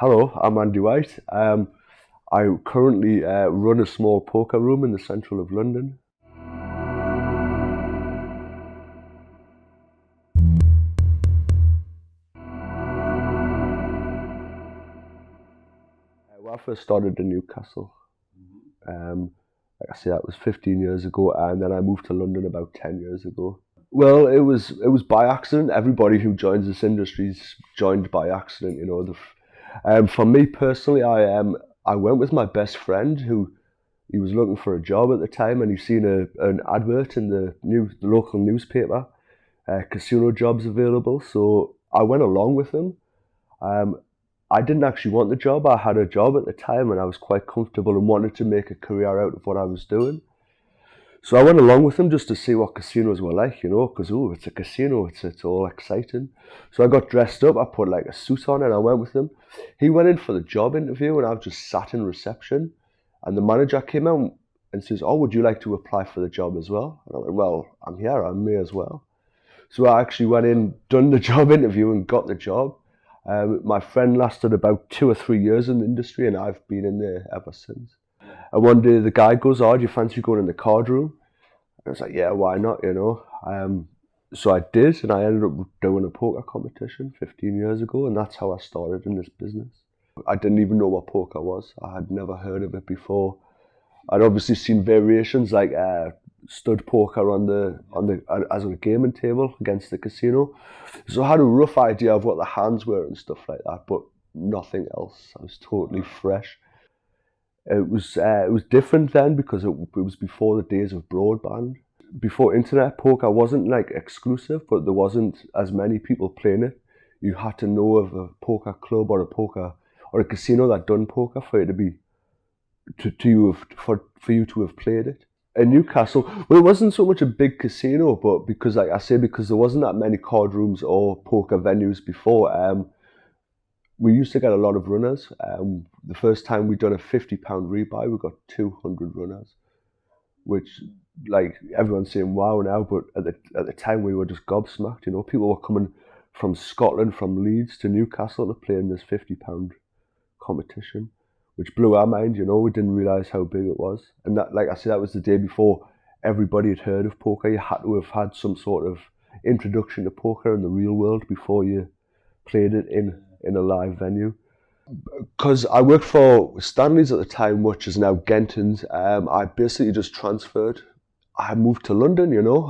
Hello, I'm Andy White. I currently run a small poker room in the central of London. When I first started in Newcastle, um, like I say, that was 15 years ago, and then I moved to London about 10 years ago. Well, it was by accident. Everybody who joins this industry's joined by accident, you know. For me personally, I went with my best friend who he was looking for a job at the time, and he seen an advert in the local newspaper, casino jobs available. So I went along with him. Um, I didn't actually want the job. I had a job at the time, and I was quite comfortable and wanted to make a career out of what I was doing. So I went along with him just to see what casinos were like, you know, because it's a casino, it's all exciting. So I got dressed up. I put like a suit on, and I went with him. He went in for the job interview, and I just sat in reception. And the manager came out and says, "Oh, would you like to apply for the job as well?" And I went, "Well, I'm here. I may as well." So I actually went in, done the job interview, and got the job. My friend lasted about 2 or 3 years in the industry, and I've been in there ever since. And one day the guy goes, "Oh, do you fancy going in the card room?" I was like, "Yeah, why not, you know?" So I did, and I ended up doing a poker competition 15 years ago, and that's how I started in this business. I didn't even know what poker was. I had never heard of it before. I'd obviously seen variations like stud poker on the as a gaming table against the casino, so I had a rough idea of what the hands were and stuff like that, but nothing else. I was totally fresh. It was different then because it was before the days of broadband. Before internet, poker wasn't like exclusive, but there wasn't as many people playing it. You had to know of a poker club or a poker or a casino that done poker for it to be to you have for you to have played it. In Newcastle, well, it wasn't so much a big casino, but because, like I say, because there wasn't that many card rooms or poker venues before, we used to get a lot of runners. The first time we done a £50 rebuy, we got 200 runners, which, like, everyone's saying wow now, but at the time we were just gobsmacked. You know, people were coming from Scotland, from Leeds to Newcastle to play in this £50 competition, which blew our mind. You know, we didn't realise how big it was. And that, like I said, that was the day before everybody had heard of poker. You had to have had some sort of introduction to poker in the real world before you played it in a live venue. Because I worked for Stanley's at the time, which is now Genton's. I basically just transferred. I moved to London, you know,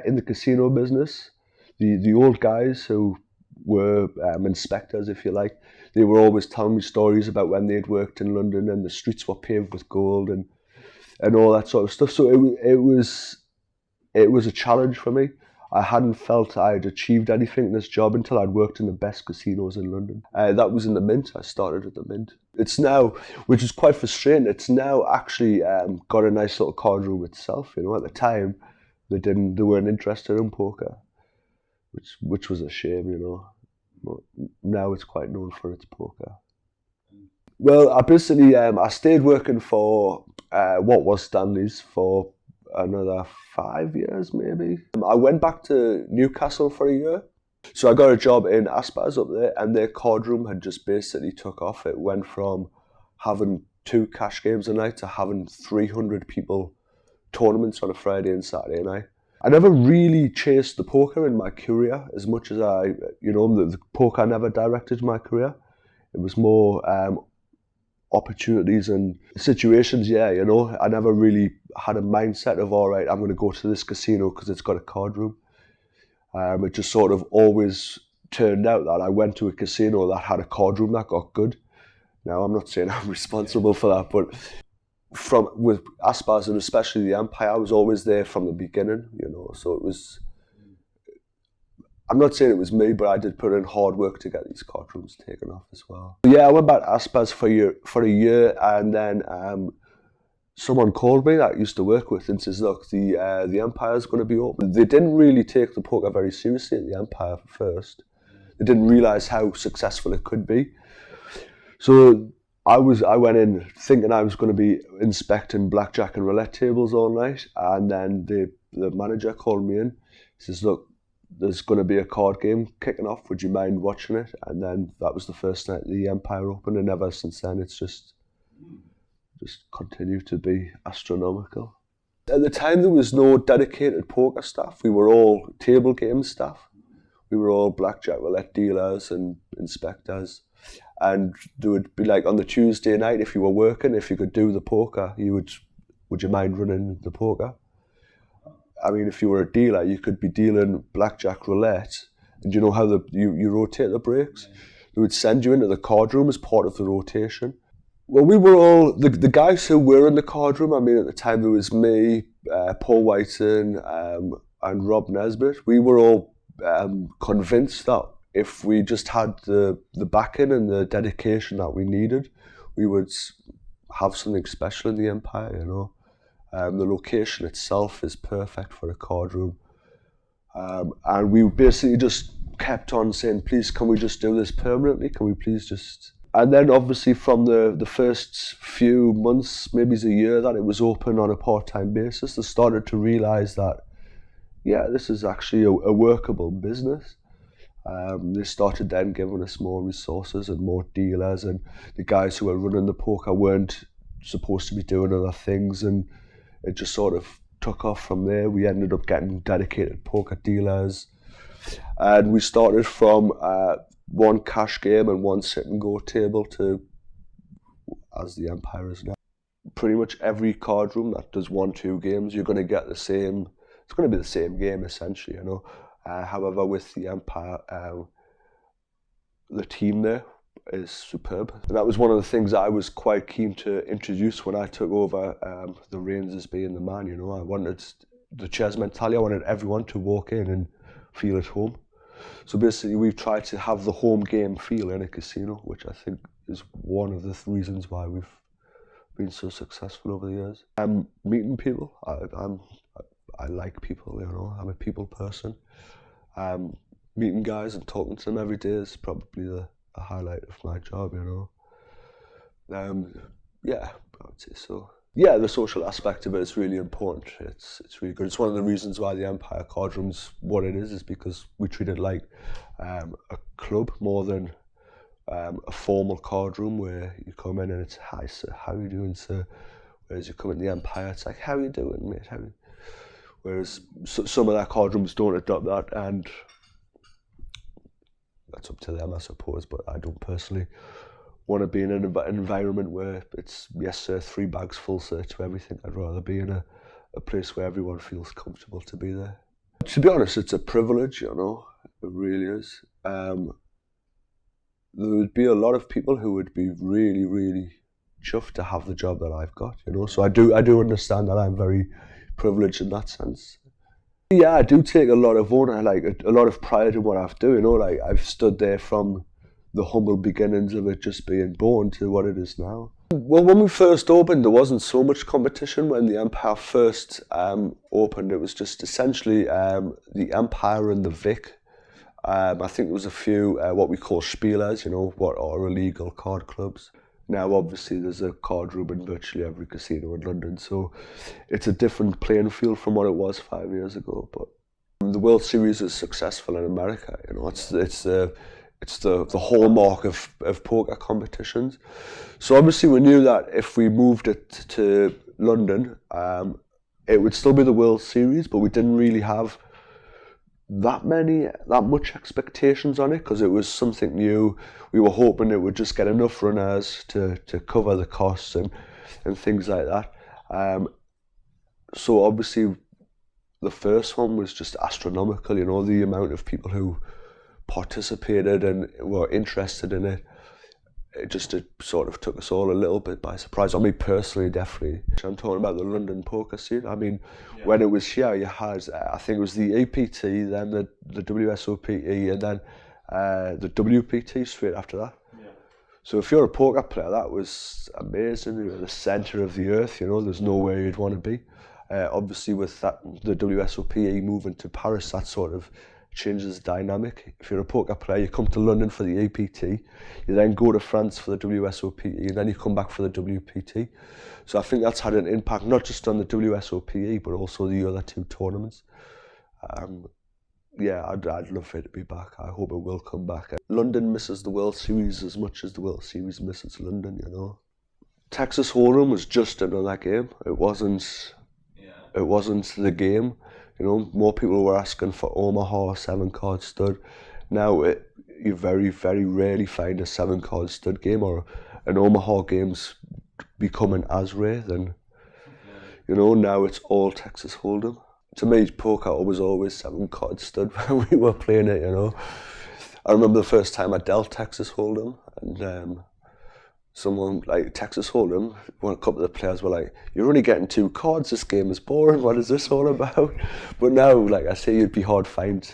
in the casino business. The old guys who were inspectors, if you like, they were always telling me stories about when they'd worked in London and the streets were paved with gold and all that sort of stuff. So it was a challenge for me. I hadn't felt I had achieved anything in this job until I'd worked in the best casinos in London. That was in the Mint. I started at the Mint. It's now, which is quite frustrating, it's now actually got a nice little card room itself. You know, at the time, they weren't interested in poker, which was a shame, you know. But now it's quite known for its poker. Well, I stayed working for what was Stanley's for another 5 years, maybe. I went back to Newcastle for a year. So I got a job in Aspas up there, and their card room had just basically took off. It went from having 2 cash games a night to having 300 people tournaments on a Friday and Saturday night. I never really chased the poker in my career as much as the poker never directed my career. It was more opportunities and situations, yeah, you know. I never really had a mindset of, all right, I'm going to go to this casino because it's got a card room. It just sort of always turned out that I went to a casino that had a card room that got good. Now, I'm not saying I'm responsible for that, but with Aspas and especially the Empire, I was always there from the beginning, you know. So it was, I'm not saying it was me, but I did put in hard work to get these card rooms taken off as well. Yeah, I went back to Aspas for a year, and then someone called me that I used to work with and says, "Look, the Empire's going to be open." They didn't really take the poker very seriously at the Empire first. They didn't realise how successful it could be. So I went in thinking I was going to be inspecting blackjack and roulette tables all night, and then the manager called me in. He says, "Look, there's going to be a card game kicking off. Would you mind watching it? And then that was the first night the Empire opened, and ever since then it's just continued to be astronomical. At the time, there was no dedicated poker staff. We were all table game staff. We were all blackjack roulette dealers and inspectors. And there would be like on the Tuesday night, if you were working, if you could do the poker, would you mind running the poker? I mean, if you were a dealer, you could be dealing blackjack roulette. And you know how you rotate the breaks? They would send you into the card room as part of the rotation. Well, we were all, the guys who were in the card room, I mean, at the time there was me, Paul Whiten, and Rob Nesbitt. We were all convinced that if we just had the backing and the dedication that we needed, we would have something special in the Empire, you know. The location itself is perfect for a card room. And we basically just kept on saying, please, can we just do this permanently? Can we please just... And then obviously from the first few months, maybe it's a year that it was open on a part-time basis, they started to realise that, yeah, this is actually a workable business. They started then giving us more resources and more dealers, and the guys who were running the poker weren't supposed to be doing other things, and it just sort of took off from there. We ended up getting dedicated poker dealers, and we started from one cash game and one sit and go table to, as the Empire is now, pretty much every card room that does 1-2 games, you're going to get the same, it's going to be the same game essentially, you know. However, with the Empire, the team there is superb. And that was one of the things I was quite keen to introduce when I took over the reins as being the man, you know. I wanted the chess mentality, I wanted everyone to walk in and feel at home. So basically we've tried to have the home game feel in a casino, which I think is one of the reasons why we've been so successful over the years. Meeting people, I like people, you know, I'm a people person. Meeting guys and talking to them every day is probably the highlight of my job, you know. Yeah, I would say so. Yeah, the social aspect of it is really important. It's really good. It's one of the reasons why the Empire card room's what it is because we treat it like a club more than a formal card room where you come in and it's, hi sir, how are you doing sir? Whereas you come in the Empire, it's like, how are you doing mate? Whereas some of their card rooms don't adopt that, and that's up to them I suppose, but I don't personally want to be in an environment where it's, yes sir, 3 bags full sir to everything. I'd rather be in a place where everyone feels comfortable to be there. To be honest, it's a privilege, you know, it really is. There would be a lot of people who would be really, really chuffed to have the job that I've got, you know, so I do understand that I'm very privileged in that sense. Yeah, I do take a lot of honor, like a lot of pride in what I've done, you know, like I've stood there from the humble beginnings of it just being born to what it is now. Well, when we first opened, there wasn't so much competition. When the Empire first opened, it was just essentially the Empire and the Vic. I think there was a few what we call spielers, you know, what are illegal card clubs. Now, obviously, there's a card room in virtually every casino in London, so it's a different playing field from what it was 5 years ago. But the World Series is successful in America, you know, it's the hallmark of poker competitions. So obviously we knew that if we moved it to London, it would still be the World Series, but we didn't really have that much expectations on it because it was something new. We were hoping it would just get enough runners to cover the costs and things like that. So obviously the first one was just astronomical, you know, the amount of people who participated and were interested in it. It sort of took us all a little bit by surprise. I mean, personally, definitely. I'm talking about the London poker scene. I mean, yeah. When it was here, you had, I think it was the APT, then the WSOPE, and then the WPT straight after that. Yeah. So if you're a poker player, that was amazing. You were the centre of the earth, you know, there's nowhere you'd want to be. Obviously, with that, the WSOPE moving to Paris, that sort of changes the dynamic. If you're a poker player, you come to London for the APT, you then go to France for the WSOPE, and then you come back for the WPT. So I think that's had an impact not just on the WSOPE, but also the other 2 tournaments. Yeah, I'd love for it to be back. I hope it will come back. London misses the World Series as much as the World Series misses London, you know. Texas Hold'em was just another game. It wasn't the game. You know, more people were asking for Omaha 7-card stud. Now you very, very rarely find a 7-card stud game, or an Omaha game's becoming as rare than, you know, now it's all Texas Hold'em. To me, poker was always 7-card stud when we were playing it, you know. I remember the first time I dealt Texas Hold'em, and someone like Texas Hold'em, a couple of the players were like, "You're only getting 2 cards, this game is boring, what is this all about?" But now, like I say, you'd be hard to find.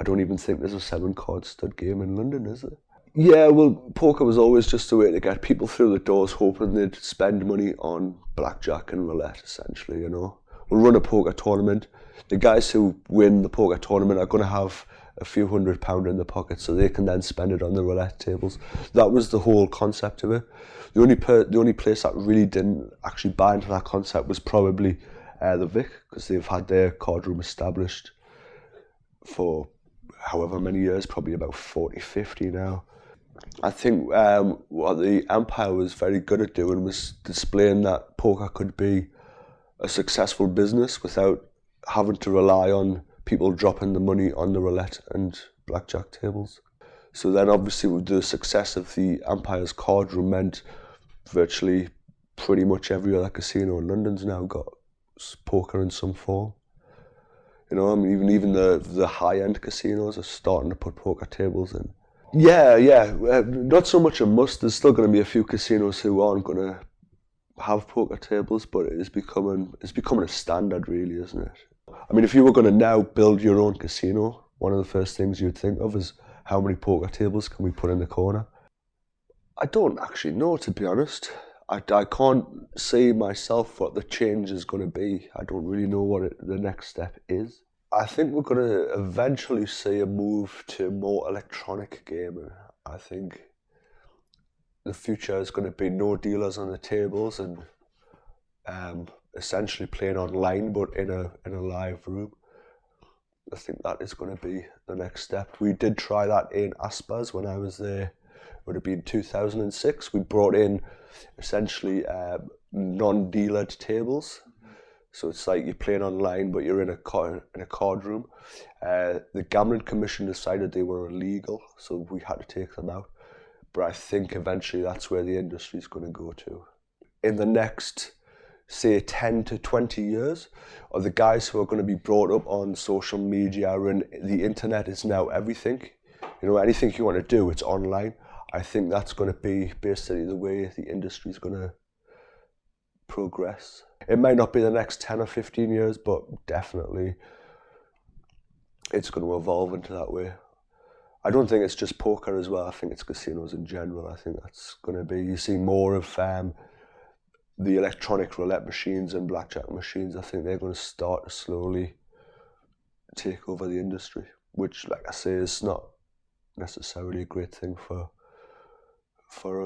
I don't even think there's a 7-card stud game in London, is it? Yeah, well, poker was always just a way to get people through the doors, hoping they'd spend money on blackjack and roulette, essentially, you know. We'll run a poker tournament. The guys who win the poker tournament are going to have a few £100 in their pocket, so they can then spend it on the roulette tables. That was the whole concept of it. The only place that really didn't actually buy into that concept was probably the Vic, because they've had their card room established for however many years, probably about 40, 50 now. I think what the Empire was very good at doing was displaying that poker could be a successful business without having to rely on people dropping the money on the roulette and blackjack tables. So then obviously with the success of the Empire's card room meant virtually pretty much every other casino in London's now got poker in some form. You know, I mean, even the high-end casinos are starting to put poker tables in. Yeah, not so much a must. There's still going to be a few casinos who aren't going to have poker tables, but it's becoming a standard, really, isn't it? I mean, if you were going to now build your own casino, one of the first things you'd think of is how many poker tables can we put in the corner? I don't actually know, to be honest. I can't say myself what the change is going to be. I don't really know what the next step is. I think we're going to eventually see a move to more electronic gaming. I think the future is going to be no dealers on the tables and essentially playing online, but in a live room. I think that is going to be the next step. We did try that in Aspas when I was there. It would have been 2006. We brought in essentially non-dealered tables. So it's like you're playing online, but you're in a card room. The Gambling Commission decided they were illegal, so we had to take them out. But I think eventually that's where the industry is going to go to. In the next, say, 10 to 20 years, are the guys who are going to be brought up on social media, and the internet is now everything. You know, anything you want to do, it's online. I think that's going to be basically the way the industry is going to progress. It might not be the next 10 or 15 years, but definitely it's going to evolve into that way. I don't think it's just poker as well. I think it's casinos in general. I think that's going to be, you see more of the electronic roulette machines and blackjack machines. I think they're going to start to slowly take over the industry, which, like I say, is not necessarily a great thing for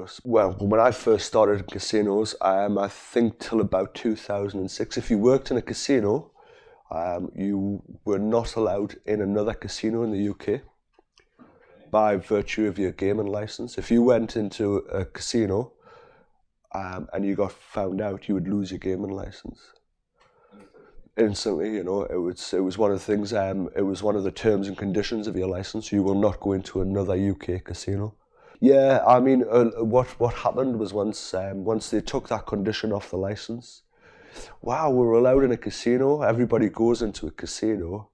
us. Well, when I first started in casinos, I think till about 2006, if you worked in a casino, you were not allowed in another casino in the UK by virtue of your gaming license. If you went into a casino and you got found out, you would lose your gaming license instantly. You know, it was one of the things. It was one of the terms and conditions of your license. You will not go into another UK casino. Yeah, I mean, what happened was once they took that condition off the license, wow, we're allowed in a casino. Everybody goes into a casino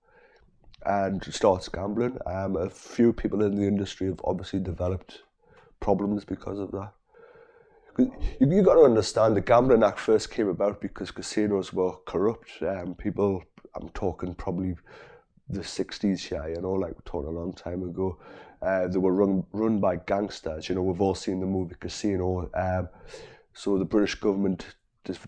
and starts gambling. A few people in the industry have obviously developed problems because of that. You got to understand, the Gambling Act first came about because casinos were corrupt. People, I'm talking probably the 60s here, you know, like we're talking a long time ago. They were run by gangsters. You know, we've all seen the movie Casino. So the British government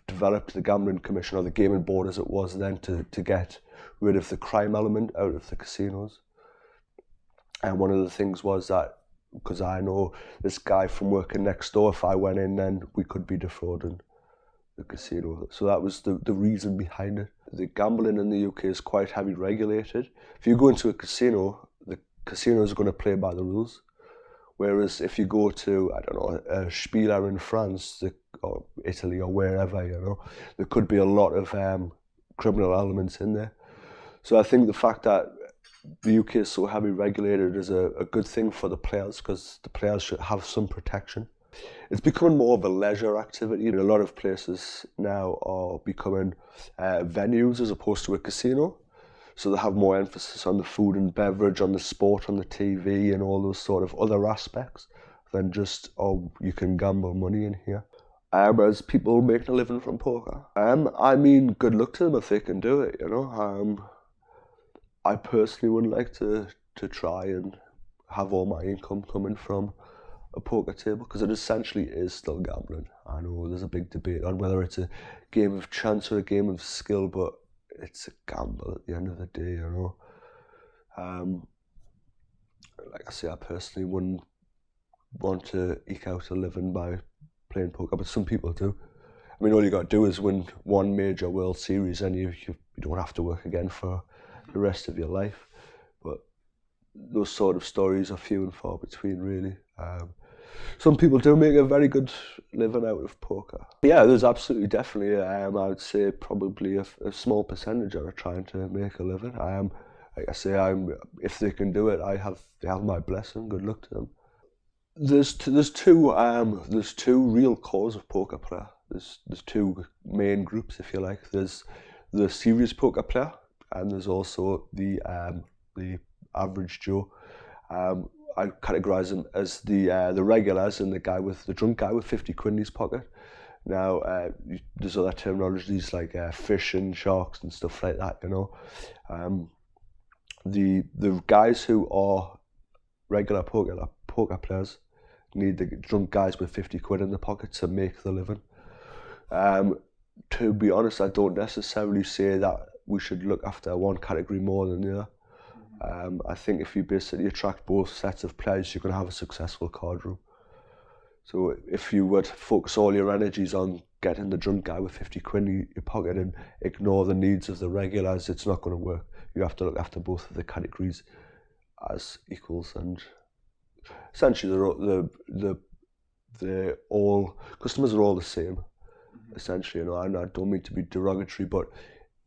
developed the Gambling Commission, or the Gaming Board as it was then, to get rid of the crime element out of the casinos. And one of the things was that, because I know this guy from working next door, if I went in, then we could be defrauding the casino. So that was the reason behind it. the gambling in the UK is quite heavily regulated. If you go into a casino, the casino is going to play by the rules. Whereas if you go to, I don't know, a Spieler in France or Italy or wherever, you know, there could be a lot of criminal elements in there. So I think the fact that the UK is so heavily regulated is a good thing for the players, because the players should have some protection. It's becoming more of a leisure activity. A lot of places now are becoming venues as opposed to a casino. So they have more emphasis on the food and beverage, on the sport, on the TV, and all those sort of other aspects than just, oh, you can gamble money in here. As people making a living from poker, I mean, good luck to them if they can do it, you know. I personally would like to try and have all my income coming from a poker table, because it essentially is still gambling. I know there's a big debate on whether it's a game of chance or a game of skill, but it's a gamble at the end of the day, you know. Like I say, I personally wouldn't want to eke out a living by playing poker, but some people do. I mean, all you got to do is win one major World Series and you don't have to work again for the rest of your life. But those sort of stories are few and far between, really. Some people do make a very good living out of poker. Yeah, there's absolutely, definitely, I would say probably a small percentage are trying to make a living. Like I say, if they can do it, they have my blessing. Good luck to them. There's two real cores of poker player. There's two main groups, if you like. There's the serious poker player, and there's also the average Joe. I categorise them as the regulars and the drunk guy with 50 quid in his pocket. Now, there's other terminologies like fish and sharks and stuff like that, you know. The guys who are regular poker players need the drunk guys with 50 quid in the pocket to make the living. To be honest, I don't necessarily say that we should look after one category more than the other. I think if you basically attract both sets of players, you're going to have a successful card room. So if you would focus all your energies on getting the drunk guy with 50 quid in your pocket and ignore the needs of the regulars, it's not going to work. You have to look after both of the categories as equals, and essentially they're all customers are all the same. Essentially, you know, I don't mean to be derogatory, but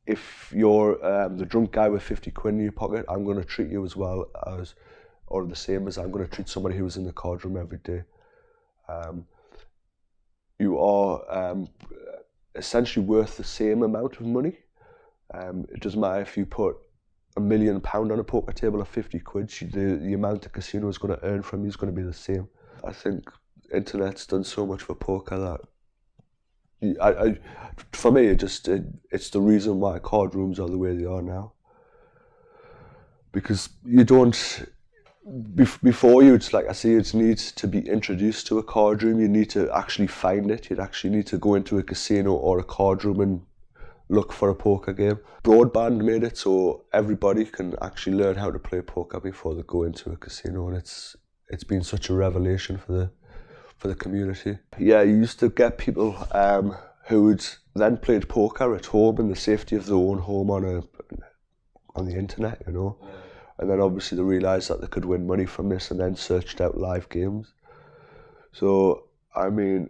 if you're the drunk guy with 50 quid in your pocket, I'm going to treat you as well as, or the same as I'm going to treat somebody who's in the card room every day. You are essentially worth the same amount of money. It doesn't matter if you put £1 million on a poker table of 50 quid, the amount the casino is going to earn from you is going to be the same. I think internet's done so much for poker that for me, it's the reason why card rooms are the way they are now. Because you don't, before you, it's like I say, it needs to be introduced to a card room. You need to actually find it. You'd actually need to go into a casino or a card room and look for a poker game. Broadband made it so everybody can actually learn how to play poker before they go into a casino, and it's been such a revelation for the community. Yeah, you used to get people who'd then played poker at home in the safety of their own home on the internet, you know. Yeah. And then obviously they realised that they could win money from this and then searched out live games. So, I mean,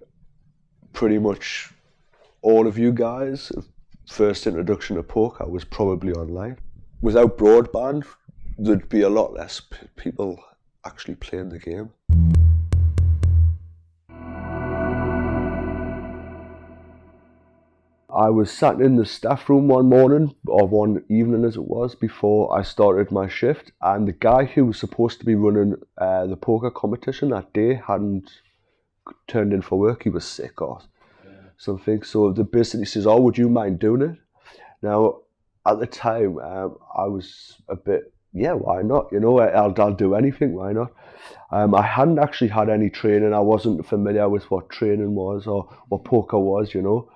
pretty much all of you guys, first introduction to poker was probably online. Without broadband, there'd be a lot less people actually playing the game. I was sat in the staff room one morning, or one evening as it was, before I started my shift, and the guy who was supposed to be running the poker competition that day hadn't turned in for work. He was sick or something, so they basically says, "Oh, would you mind doing it?" Now, at the time, I was a bit, yeah, why not? You know, I'll do anything, why not? I hadn't actually had any training. I wasn't familiar with what training was or what poker was, you know.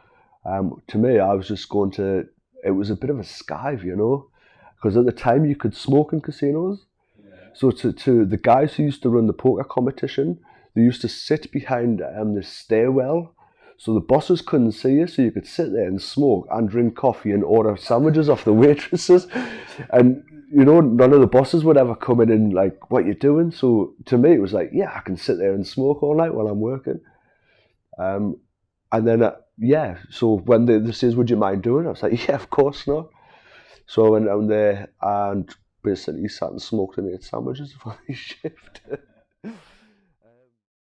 To me, I was just it was a bit of a skive, you know, because at the time you could smoke in casinos. Yeah. So to the guys who used to run the poker competition, they used to sit behind the stairwell So the bosses couldn't see you, so you could sit there and smoke and drink coffee and order sandwiches off the waitresses. And, you know, none of the bosses would ever come in and like, what you doing? So to me, it was like, yeah, I can sit there and smoke all night while I'm working. And then, so when they says, would you mind doing it? I was like, yeah, of course not. So I went down there and basically sat and smoked and ate sandwiches for the shift.